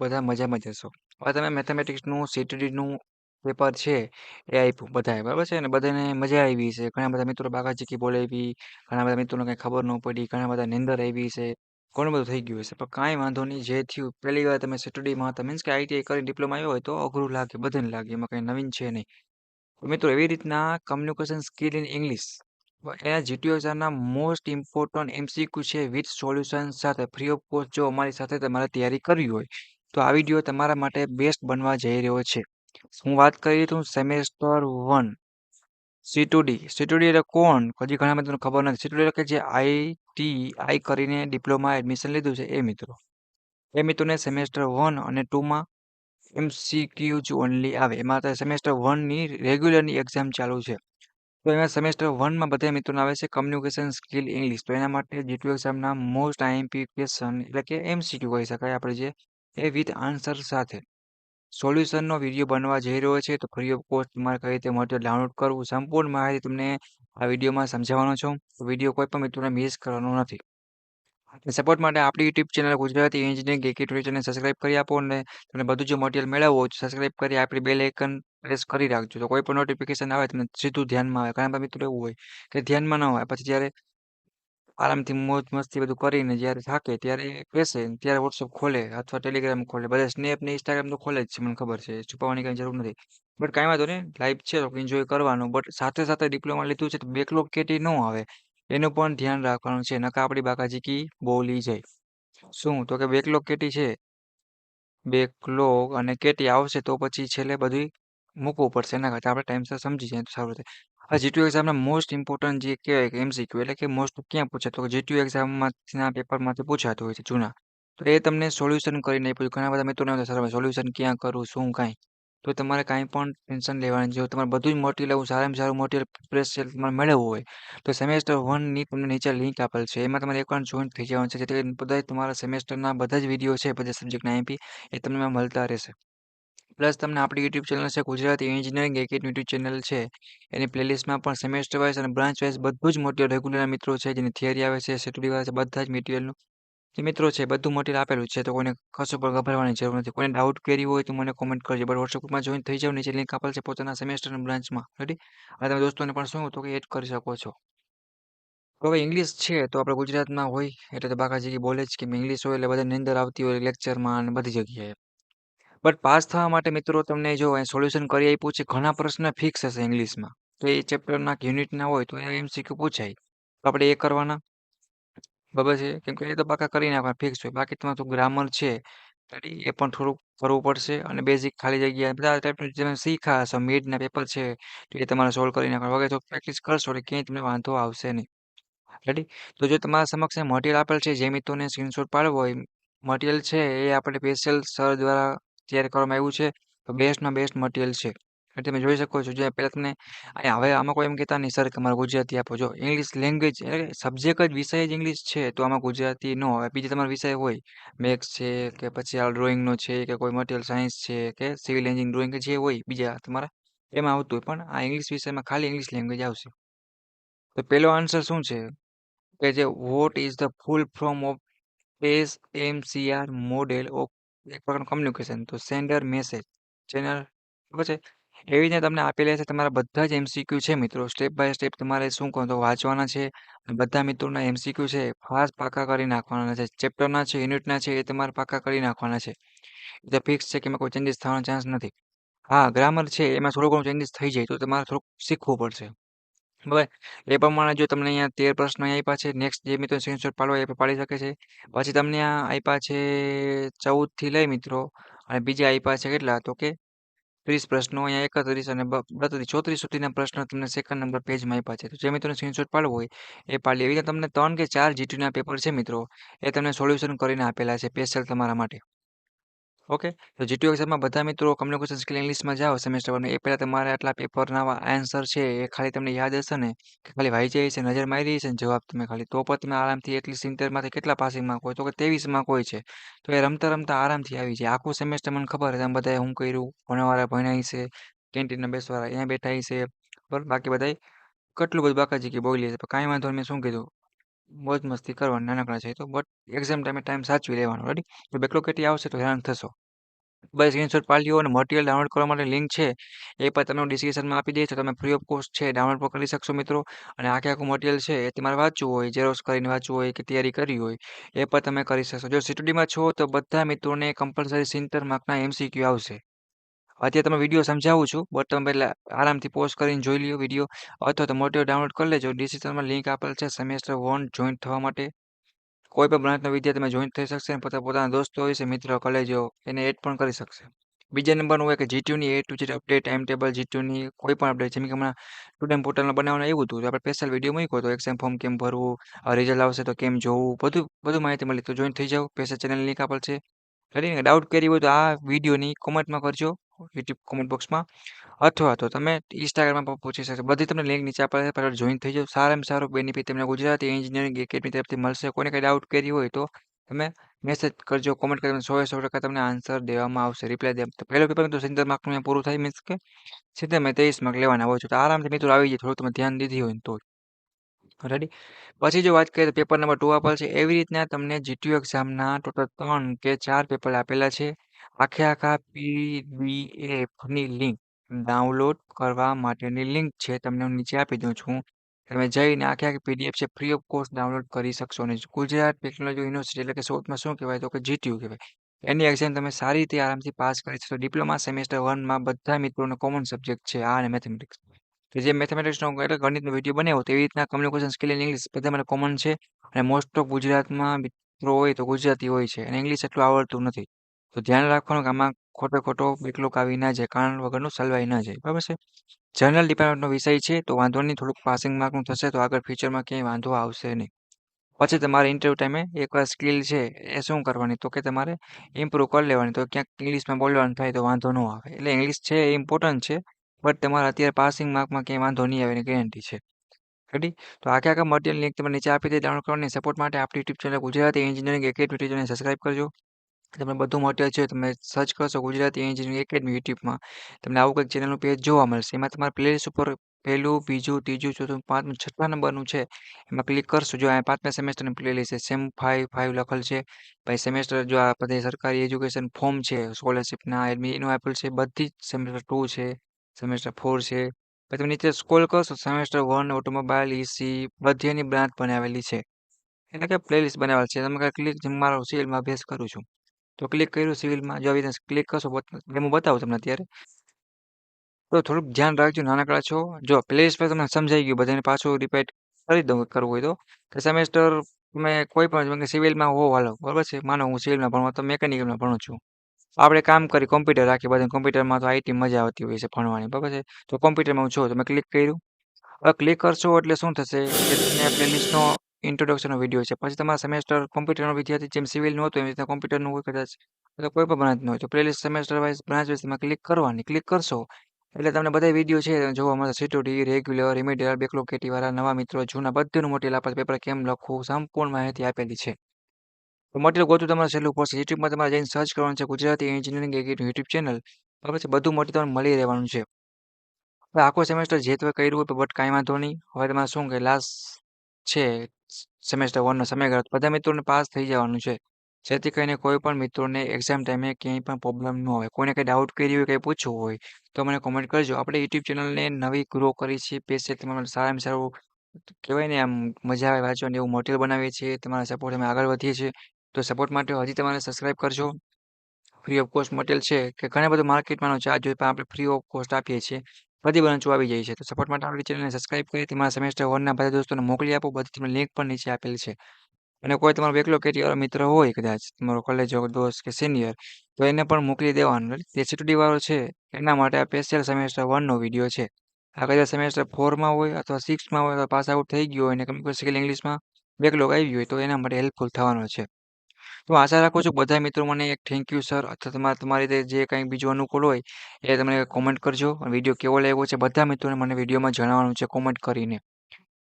બધા મજામાં જ હશો. હવે તમે મેથેમેટિક્સનું સીટીડીનું પેપર છે એ આપ્યું બધાએ બરાબર છે અને બધાને મજા આવી છે. ઘણા બધા મિત્રો બાકાચીકી બોલાવી, ઘણા બધા મિત્રોને કંઈ ખબર ન પડી, ઘણા બધા નિંદર આવી છે, ઘણું બધું થઈ ગયું હશે. પણ કાંઈ વાંધો નહીં, જે થયું પહેલી વાર તમે સીટીડીમાં હતા મીન્સ કે આઈટીઆઈ કરીને ડિપ્લોમા આવ્યો હોય તો અઘરું લાગે, બધાને લાગે, એમાં કંઈ નવીન છે નહીં. તો મિત્રો એવી રીતના કમ્યુનિકેશન સ્કિલ ઇન ઇંગ્લિશ એના જીટીયુ એક્ઝામના મોસ્ટ ઇમ્પોર્ટન્ટ એમસીક્યુ છે વિથ સોલ્યુશન સાથે ફ્રી ઓફ કોસ્ટ. જો અમારી સાથે તમારે તૈયારી કરવી હોય તો આ વિડીયો તમારા માટે બેસ્ટ બનવા જઈ રહ્યો છે. હું વાત કરી તો સેમેસ્ટર 1 સી ટુ ડી એટલે કોણ? હજી ઘણા મિત્રોને ખબર નથી. સી ટુ ડી એટલે કે જે આઈટીઆઈ કરીને ડિપ્લોમા એડમિશન લીધું છે એ મિત્રો. એ મિત્રોને સેમેસ્ટર 1 અને 2માં એમસીક્યુ જ ઓનલી આવે. એમાં સેમેસ્ટર 1ની રેગ્યુલરની એક્ઝામ ચાલુ છે. તો એમાં સેમેસ્ટર 1માં બધા મિત્રોને આવે છે કમ્યુનિકેશન સ્કિલ ઇંગ્લિશ. તો એના માટે જીટીયુ એક્ઝામના મોસ્ટ આઈએમપી ક્વેશ્ચન એટલે કે એમસીક્યુ કહી શકાય આપણે જે, એ વિથ આન્સર સાથે સોલ્યુશનનો વિડીયો બનવા જઈ રહ્યો છે. તો ફ્રી ઓફ કોસ્ટ તમારે કઈ રીતે મટીરિયલ ડાઉનલોડ કરવું, સંપૂર્ણ માહિતી તમને આ વિડીયોમાં સમજાવવાનો છું. તો વિડીયો કોઈ પણ મિત્રોને મિસ કરવાનો નથી. સપોર્ટ માટે આપણી YouTube channel Gujarati engineering academy channel subscribe કરી આપો અને તમને બધું જો મટીરિયલ મેળવવું હોય તો સબસ્ક્રાઇબ કરી આપણી બેલ આઇકન પ્રેસ કરી રાખજો. તો કોઈ પણ નોટિફિકેશન આવે તમને સીધું ધ્યાનમાં આવે. ઘણા બધા મિત્રો એવું હોય કે ધ્યાનમાં ન આવે, પછી જ્યારે આરામથી મોજ મસ્તી બધું કરીને જ્યારે થાકે ત્યારે બેસે ત્યારે વોટ્સઅપ ખોલે અથવા ટેલિગ્રામ ખોલે. બધા સ્નેપ ને ઇન્સ્ટાગ્રામ તો ખોલે જ છે, મને ખબર છે, છુપાવવાની કઈ જરૂર નથી. બટ કાંઈ વાંધો નહીં, લાઈફ છે તો એન્જોય કરવાનું. બટ સાથે સાથે ડિપ્લોમા લીધું છે તો બેકલોગ કેટી ન આવે એનું પણ ધ્યાન રાખવાનું છે, નકા આપણી બાકાજીકી બોલી જાય. શું તો કે બેકલોગ કેટી છે, બેકલોગ અને કેટી આવશે તો પછી છેલ્લે બધું મૂકવું પડશે. એના કરતાં આપણે ટાઈમસર સમજી જાય તો સારું થાય. હવે જીટીયુ એક્ઝામના મોસ્ટ ઇમ્પોર્ટન્ટ જે કહેવાય કે એમસીક્યુ એટલે કે મોસ્ટ ક્યાં પૂછે તો જીટીયુ એક્ઝામના પેપરમાંથી પૂછાતું હોય છે જૂના. તો એ તમને સોલ્યુશન કરીને આપ્યું. ઘણા બધા મિત્રોને એવું થાય, સર સોલ્યુશન ક્યાં કરું, શું કાંઈ? તો તમારે કાંઈ પણ ટેન્શન લેવાની જો તમારે બધું જ મટીરિયલ એવું સારામાં સારું મટીરિયલ પ્રેસ તમારે મેળવવું હોય તો સેમેસ્ટર 1ની તમને નીચે લિંક આપેલ છે. એમાં તમારે એકવાર જોઈન્ટ થઈ જવાનું છે, જેથી કરીને બધા તમારા સેમેસ્ટરના બધા જ વિડીયો છે, બધા સબ્જેક્ટના આઈએમપી એ તમને એમાં મળતા રહેશે. પ્લસ તમને આપણી યુટ્યુબ ચેનલ છે Gujarati engineering academy YouTube channel છે, એની પ્લેલિસ્ટમાં પણ સેમેસ્ટર વાઇઝ અને બ્રાન્ચ વાઇઝ બધું જ મટીરિયલ રેગ્યુલર મિત્રો છે, જેની થિયરી આવે છે, સીટીડી વાળા છે, બધા જ મટીરિયલનું જે મિત્રો છે બધું મટીરિયલ આપેલું છે. તો કોઈને કશું પણ ગભરાવાની જરૂર નથી. કોઈને ડાઉટ ક્વેરી હોય તો મને કોમેન્ટ કરજો. બટ વોટ્સઅપ ગ્રુપમાં જોઈન થઈ જાવ, નીચે લિંક આપેલ છે પોતાના સેમેસ્ટર અને બ્રાન્ચમાં. રેડી? અને તમે દોસ્તોને પણ શું તો કે એડ કરી શકો છો. તો હવે ઇંગ્લિશ છે તો આપણે ગુજરાતમાં હોય એટલે તો બાકાજીકી બોલે જ કે ઇંગ્લિશ હોય એટલે બધા નિંદર આવતી હોય લેક્ચરમાં અને બધી જગ્યાએ. બટ પાસ થવા માટે મિત્રો તમને જો સોલ્યુશન કરી આપ્યું છે, ઘણા પ્રશ્ન ફિક્સ હશે ઇંગ્લિશમાં. તો એ ચેપ્ટરના યુનિટના હોય તો એ એમસીક્યુ પૂછાય. તો આપણે એ કરવાના બરાબર છે, કેમ કે એ તો પાકા કરી નાખવાના ફિક્સ હોય. બાકી તમારું તો ગ્રામર છે એ પણ થોડુંક કરવું પડશે અને બેઝિક ખાલી જગ્યા બધા ટાઈપનું તમે શીખા હશો. મિડના પેપર છે તો એ તમારે સોલ્વ કરી નાખવા. વગર તો પ્રેક્ટિસ કરશો એટલે ક્યાંય તમને વાંધો આવશે નહીં. રેડી? તો જો તમારા સમક્ષ મટીરિયલ આપેલ છે, જે મિત્રોને સ્ક્રીનશોટ પાડવો હોય, મટીરિયલ છે એ આપણે સ્પેશિયલ સર દ્વારા તૈયાર કરવામાં આવ્યું છે. તો બેસ્ટમાં બેસ્ટ મટીરિયલ છે. એટલે તમે જોઈ શકો છો. જે પહેલાં તમને હવે આમાં કોઈ એમ કહેતા નહીં સર કે મારે ગુજરાતી આપો. જો ઇંગ્લિશ લેંગ્વેજ એટલે સબ્જેક્ટ જ વિષય જ ઇંગ્લિશ છે તો આમાં ગુજરાતી ન આવે. બીજા તમારો વિષય હોય મેથ્સ છે કે પછી આ ડ્રોઈંગનો છે કે કોઈ મટીરિયલ સાયન્સ છે કે સિવિલ એન્જિનિયરિંગ ડ્રોઈંગ કે જે હોય બીજા તમારા એમાં આવતું હોય, પણ આ ઇંગ્લિશ વિષયમાં ખાલી ઇંગ્લિશ લેંગ્વેજ આવશે. તો પહેલો આન્સર શું છે કે જે what is the full form of SMCR model of એક પ્રકારનું કમ્યુનિકેશન. તો સેન્ડર મેસેજ ચેનલ ખબર છે. એવી રીતે તમને આપેલા છે તમારા બધા જ એમસીક્યુ છે મિત્રો. સ્ટેપ બાય સ્ટેપ તમારે શું કહો તો વાંચવાના છે. બધા મિત્રોના એમસીક્યુ છે ફાસ્ટ પાકા કરી નાખવાના છે. ચેપ્ટરના છે, યુનિટના છે, એ તમારે પાકા કરી નાખવાના છે. એ તો ફિક્સ છે કે એમાં કોઈ ચેન્જીસ થવાનો ચાન્સ નથી. હા, ગ્રામર છે એમાં થોડું ઘણું ચેન્જીસ થઈ જાય તો તમારે થોડુંક શીખવું પડશે. બરાબર? એ પ્રમાણે જો તમને અહીંયા 13 પ્રશ્નો અહીં આપ્યા છે. નેક્સ્ટ જે મિત્રો સ્ક્રીનશોટ પાડવો હોય એ પણ પાડી શકે છે. પછી તમને આ આપ્યા છે 14 થી લઈ મિત્રો અને બીજા આપ્યા છે કેટલા તો કે 30 પ્રશ્નો, અહીંયા 31 અને 32 34 સુધીના પ્રશ્નો તમને સેકન્ડ નંબર પેજમાં આપ્યા છે. તો જે મિત્રોને સ્ક્રીનશોટ પાડવો હોય એ પાડી લે. એવી રીતે તમને 3 કે 4 જીટીયુના પેપર છે મિત્રો, એ તમને સોલ્યુશન કરીને આપેલા છે સ્પેશિયલ તમારા માટે. ઓકે, તો જીટીયુ એક્ઝામમાં બધા મિત્રો કમ્યુનિકેશન સ્કિલ ઇંગ્લિશમાં જાઓ સેમેસ્ટર 1 એ પહેલાં તમારે આટલા પેપરના આન્સર છે એ ખાલી તમને યાદ હશે ને કે ખાલી વાંચી છે, નજર મારી છે ને જવાબ તમે ખાલી તો પણ તમે આરામથી એટલી 70માંથી કેટલા પાસિંગ માર્ક હોય તો કે 23 માર્ક હોય છે. તો એ રમતા રમતા આરામથી આવી જાય. આખું સેમેસ્ટર મને ખબર છે તમે બધાએ હું કર્યું, ભણવાવાળા ભણ્યા છે, કેન્ટીનમાં બેસવાળા અહીંયા બેઠા છે, બરાબર. બાકી બધાએ કેટલું બધું બાકાજીકી બોલી છે. પણ કાંઈ વાંધો નહીં, મેં શું કીધું મોજ મસ્તી કરવાની નાનકડા છે તો, બટ એક્ઝામ ટાઈમે ટાઈમ સાચવી લેવાનો. રેડી? તો બેકલોગ કેટી આવશે તો હેરાન થશો. બસ સ્ક્રીનશોટ પાડી લ્યો અને મટીરિયલ ડાઉનલોડ કરવા માટે લિંક છે એ પણ તમને ડિસ્ક્રિપ્શનમાં આપી દઈશ તો તમે ફ્રી ઓફ કોસ્ટ છે ડાઉનલોડ પણ કરી શકશો મિત્રો અને આખું મટીરિયલ છે એ તમારે વાંચવું હોય ઝેરોક્સ કરીને વાંચવું હોય કે તૈયારી કરવી હોય એ પણ તમે કરી શકશો જો સીટીડીમાં છો તો બધા મિત્રોને કમ્પલસરી 70 માર્કના એમસીક્યુ આવશે અત્યારે તમે વિડીયો સમજાવું છું બટ તમે પહેલા આરામથી પોઝ કરીને જોઈ લ્યો વિડીયો અથવા તો મટીરિયલ ડાઉનલોડ કરી લેજો ડિસ્ક્રિપ્શનમાં લિંક આપેલ છે સેમેસ્ટર 1 જોઈન થવા માટે કોઈ પણ બ્રાન્ચનો વિદ્યાર્થી જોઈન થઈ શકશે અને પોતાના દોસ્તો હોય છે મિત્રો કોલેજો એને એડ પણ કરી શકશે બીજા નંબરનું હોય કે જીટીયુની A to Z update time table જીટીયુની કોઈ પણ અપડેટ જેમ કે હમણાં સ્ટુડન્ટ પોર્ટલમાં બનાવવાનું એવું હતું આપણે સ્પેશિયલ વિડીયો મૂક્યો તો એક્ઝામ ફોર્મ કેમ ભરવું રિઝલ્ટ આવશે તો કેમ જોવું બધું માહિતી મળી તો જોઈન થઈ જાઓ પેસા ચેનલ લિંક આપેલ છે કરીને ડાઉટ કરી હોય તો આ વિડીયોની કોમેન્ટમાં કરજો યુટ્યુબ કોમેન્ટ બોક્સમાં અથવા તો તમે ઇન્સ્ટાગ્રામમાં પણ પૂછી શકશો બધી તમને લિંક નીચે આપેલ છે પહેલાં જોઈન થઈ જાઓ સારામાં સારો બેનિફિટ તમને ગુજરાતી એન્જિનિયરિંગ એકેડમી તરફથી મળશે કોઈને કંઈ ડાઉટ કરી હોય તો તમે મેસેજ કરજો કોમેન્ટ કરીને 100% તમને આન્સર દેવામાં આવશે રિપ્લાય દે તો પહેલો પેપર તો 70 માર્કનું પૂરું થાય મીન્સ કે 70 માં 23 માર્ક લેવાના હોય છે તો આરામથી મિત્રો આવી જાય થોડું તમે ધ્યાન દીધી હોય તો રેડી પછી જો વાત કરીએ તો પેપર નંબર 2 આપેલ છે એવી રીતના તમને જીટીયુ એક્ઝામના ટોટલ 3 કે 4 પેપર આપેલા છે આખા પીડીએફની લિંક ડાઉનલોડ કરવા માટેની લિંક છે તમને હું નીચે આપી દઉં છું તમે જઈને આખી પીડીએફ છે ફ્રી ઓફ કોસ્ટ ડાઉનલોડ કરી શકશો અને ગુજરાત ટેકનોલોજી યુનિવર્સિટી એટલે કે શોર્ટમાં શું કહેવાય તો કે જીટીયુ કહેવાય એની એક્ઝામ તમે સારી રીતે આરામથી પાસ કરી શકશો ડિપ્લોમા સેમેસ્ટર 1માં બધા મિત્રોનો કોમન સબ્જેક્ટ છે આ અને મેથેમેટિક્સ કે જે મેથેમેટિક્સનો એટલે ગણિતનો વિડીયો બનાવ્યો તેવી રીતના કમ્યુનિકેશન સ્કિલ ઇન ઇંગ્લિશ બધા માટે કોમન છે અને મોસ્ટ ઓફ ગુજરાતમાં મિત્રો હોય તો ગુજરાતી હોય છે અને ઇંગ્લિશ એટલું આવડતું નથી તો ધ્યાન રાખવાનું કે આમાં ખોટો બેકલોક આવી ના જાય કારણ વગરનું સલવાઈ ના જાય બરાબર છે જનરલ ડિપાર્ટમેન્ટનો વિષય છે તો વાંધો નહીં થોડુંક પાસિંગ માર્કનું થશે તો આગળ ફ્યુચરમાં ક્યાંય વાંધો આવશે નહીં પછી તમારે ઇન્ટરવ્યૂ ટાઈમે એકવાર સ્કિલ છે એ શું કરવાની તો કે તમારે ઇમ્પ્રૂવ કરી લેવાની તો ક્યાંક ઇંગ્લિશમાં બોલવાનું થાય તો વાંધો ન આવે એટલે ઇંગ્લિશ છે એ ઇમ્પોર્ટન્ટ છે બટ તમારે અત્યારે પાસિંગ માર્કમાં ક્યાંય વાંધો નહીં આવે એની ગેરંટી છે રેડી તો આખા મટીરિયલ લિંક તમને નીચે આપી દે ડાઉનલોડ કરવાની સપોર્ટ માટે આપણી YouTube channel Gujarati engineering academy channel subscribe કરજો તમે બધું મટીરિયલ છે તમે સર્ચ કરશો ગુજરાતી એન્જિનિયરિંગ એકેડમી યુટ્યુબમાં તમને આવું કંઈક ચેનલનું પેજ જોવા મળશે એમાં તમારે પ્લેલિસ્ટ ઉપર પહેલું બીજું ત્રીજું ચોથું પાંચમું છઠ્ઠા નંબરનું છે એમાં ક્લિક કરશો જો આ 5મા સેમેસ્ટરની પ્લેલિસ્ટ છે સેમ 5 લખેલ છે પછી સેમેસ્ટર જો આ બધી સરકારી એજ્યુકેશન ફોર્મ છે સ્કોલરશિપના એનું આપેલ છે બધી જ સેમેસ્ટર 2 છે સેમેસ્ટર 4 છે પછી તમે નીચે સ્ક્રોલ કરશો સેમેસ્ટર 1 ઓટોમોબાઈલ ઈસી બધી એની બ્રાન્ચ બનાવેલી છે એટલે કે પ્લેલિસ્ટ બનાવેલ છે તમે ક્લિક જેમ મારો સિવિલમાં અભ્યાસ કરું છું તો ક્લિક કર્યું સિવિલમાં જો આવી રીતે ક્લિક કરશો હું બતાવું તમને અત્યારે તો થોડુંક ધ્યાન રાખજો નાનકડા છો જો પ્લેલિસ્ટ પર તમને સમજાઈ ગયું બધાને પાછું રિપીટ કરી દઉં કરવું હોય તો કે સેમેસ્ટર તમે કોઈ પણ જેમ કે સિવિલમાં હો હાલો બરાબર છે માનો હું સિવિલમાં ભણવા તો મેકેનિકલમાં ભણું છું આપણે કામ કરી કોમ્પ્યુટર રાખી બધા કોમ્પ્યુટરમાં તો આઈટી મજા આવતી હોય છે ભણવાની બરાબર છે તો કોમ્પ્યુટરમાં હું છું તો મેં ક્લિક કર્યું હવે ક્લિક કરશો એટલે શું થશે કે તમને પ્લેલિસ્ટનો ઇન્ટ્રોડક્શનનો વિડીયો છે પછી તમારા સેમેસ્ટર કોમ્પ્યુટરનો વિદ્યાર્થી જેમ સિવિલનું હતું એવી રીતે કોમ્પ્યુટરનું હોય કદાચ તો કોઈ પણ બ્રાન્ચનું હોય તો playlist semester wise branch wise તમે ક્લિક કરવાની ક્લિક કરશો એટલે તમને બધા વિડીયો છે જોવા મળશે સીટોડી રેગ્યુલર રિમેડિયલ બેકલોગ કેટીવાળા નવા મિત્રો જૂના બધુંનું મટીરિયલ આપણે પેપર કેમ લખવું સંપૂર્ણ માહિતી આપેલી છે તો મટીરિયલ ગોતું તમારે સહેલું પડશે યુટ્યુબમાં તમારે જઈને સર્ચ કરવાનું છે ગુજરાતી એન્જિનિયરિંગ યુટ્યુબ ચેનલ બરાબર છે બધું મટીરિયલ તમને મળી રહેવાનું છે હવે આખો સેમેસ્ટર જે તમે કર્યું હોય બટ કાંઈ વાંધો નહીં હવે તમારે શું કે લાસ્ટ છે સેમેસ્ટર 1નો સમયગાળો બધા મિત્રોને પાસ થઈ જવાનું છે જેથી કરીને કોઈ પણ મિત્રોને એક્ઝામ ટાઈમે ક્યાંય પણ પ્રોબ્લેમ ન હોય કોઈને કંઈ ડાઉટ કરી હોય કંઈ પૂછવું હોય તો મને કોમેન્ટ કરજો આપણે યુટ્યુબ ચેનલને નવી ગ્રો કરી છીએ પેજ તમારે સારામાં સારું કહેવાય ને આમ મજા આવે વાંચવાની એવું મટીરિયલ બનાવીએ છીએ તમારા સપોર્ટ અમે આગળ વધીએ છીએ તો સપોર્ટ માટે હજી તમારે સબસ્ક્રાઇબ કરજો ફ્રી ઓફ કોસ્ટ મટીરિયલ છે કે ઘણા બધું માર્કેટમાંનો ચાર્જ હોય પણ આપણે ફ્રી ઓફ કોસ્ટ આપીએ છીએ બધી બ્રાન્ચો આવી જાય છે તો સપોર્ટ માટે આપણી ચેનલને સબસ્ક્રાઇબ કરી તમારા સેમેસ્ટર 1ના બધા દોસ્તોને મોકલી આપો બધી તમને લિંક પણ નીચે આપેલી છે અને કોઈ તમારો બેકલો કેટીવાળો મિત્ર હોય કદાચ તમારો કોલેજ દોસ્ત કે સિનિયર તો એને પણ મોકલી દેવાનું જે સીટડી વાળો છે એના માટે આ સ્પેશિયલ સેમેસ્ટર 1નો વિડીયો છે આ કદાચ સેમેસ્ટર 4માં હોય અથવા 6માં હોય અથવા પાસ આઉટ થઈ ગયો હોય અને કમ્પ્યુટર સ્કિલ ઇંગ્લિશમાં બેકલોગ આવી ગયો હોય તો એના માટે હેલ્પફુલ થવાનો છે તો આશા રાખું છું બધા મિત્રો મને એક થેન્ક યુ સર અથવા તમારી રીતે જે કંઈ બીજું અનુકૂળ હોય એ તમે કોમેન્ટ કરજો વિડીયો કેવો લાગ્યો છે બધા મિત્રોને મને વિડીયોમાં જણાવવાનું છે કોમેન્ટ કરીને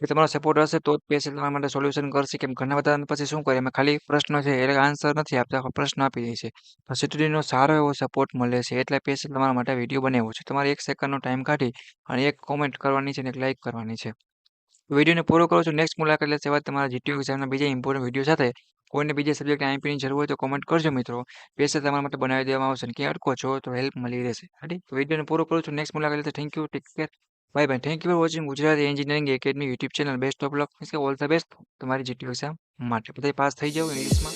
કે તમારો સપોર્ટ હશે તો જ પેશન્ટ તમારા માટે સોલ્યુશન કરશે કેમ ઘણા બધા પછી શું કરીએ અમે ખાલી પ્રશ્નો છે એટલે આન્સર નથી આપતા પ્રશ્ન આપી દઈએ છે તો સીટીડીનો સારો એવો સપોર્ટ મળે છે એટલે પેશન્ટ તમારા માટે વિડીયો બનાવ્યો છે તમારે 1 સેકન્ડનો ટાઈમ કાઢી અને એક કોમેન્ટ કરવાની છે અને એક લાઈક કરવાની છે વિડીયોને પૂરો કરો છો નેક્સ્ટ મુલાકાત લેશે તમારા જીટીયુ એક્ઝામના બીજા ઇમ્પોર્ટન્ટ વિડીયો સાથે કોઈને બીજા સબ્જેક્ટ આઈએમપીની જરૂર હોય તો કોમેન્ટ કરજો મિત્રો. સ્પેશિયલ તમારા માટે બનાવી દેવામાં આવશે. અને ક્યાંય અટકો છો તો હેલ્પ મળી રહેશે. રેડી? તો વિડીયોને પૂરો કરું છું. નેક્સ્ટ મુલાકાત thank you. Take care. Bye bye. Thank you for watching Gujarati engineering academy YouTube channel. Best of luck. All the best તમારી જીટીયુ એક્ઝામ માટે. બધા પાસ થઈ જાઓ ઇંગ્લિશમાં.